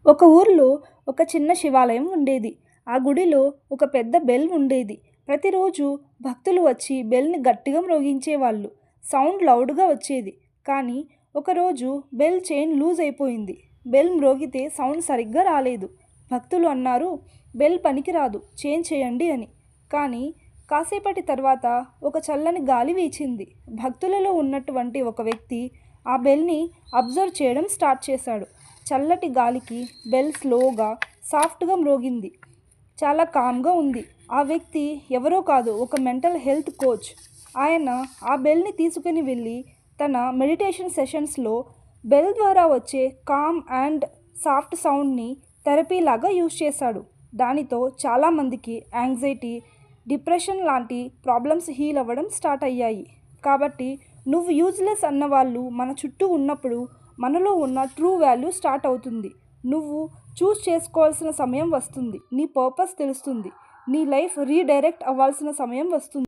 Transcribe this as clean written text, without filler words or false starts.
ఒక ఊర్లో ఒక చిన్న శివాలయం ఉండేది. ఆ గుడిలో ఒక పెద్ద బెల్ ఉండేది. ప్రతిరోజు భక్తులు వచ్చి బెల్ని గట్టిగా మ్రోగించేవాళ్ళు. సౌండ్ లౌడ్గా వచ్చేది. కానీ ఒకరోజు బెల్ చైన్ లూజ్ అయిపోయింది. బెల్ మ్రోగితే సౌండ్ సరిగ్గా రాలేదు. భక్తులు అన్నారు, బెల్ పనికిరాదు, చేంజ్ చేయండి అని. కానీ కాసేపటి తర్వాత ఒక చల్లని గాలి వీచింది. భక్తులలో ఉన్నటువంటి ఒక వ్యక్తి ఆ బెల్ని అబ్జర్వ్ చేయడం స్టార్ట్ చేశాడు. చల్లటి గాలికి బెల్ స్లోగా, సాఫ్ట్గా మ్రోగింది. చాలా కామ్గా ఉంది. ఆ వ్యక్తి ఎవరో కాదు, ఒక మెంటల్ హెల్త్ కోచ్. ఆయన ఆ బెల్ని తీసుకుని వెళ్ళి తన మెడిటేషన్ సెషన్స్లో బెల్ ద్వారా వచ్చే కామ్ అండ్ సాఫ్ట్ సౌండ్ని థెరపీలాగా యూజ్ చేశాడు. దానితో చాలామందికి యాంగ్జైటీ, డిప్రెషన్ లాంటి ప్రాబ్లమ్స్ హీల్ అవ్వడం స్టార్ట్ అయ్యాయి. కాబట్టి నువ్వు యూజ్లెస్ అన్నవాళ్ళు మన చుట్టూ ఉన్నప్పుడు మనలో ఉన్న ట్రూ వాల్యూ స్టార్ట్ అవుతుంది. నువ్వు చూస్ చేసుకోవాల్సిన సమయం వస్తుంది. నీ పర్పస్ తెలుస్తుంది. నీ లైఫ్ రీడైరెక్ట్ అవ్వాల్సిన సమయం వస్తుంది.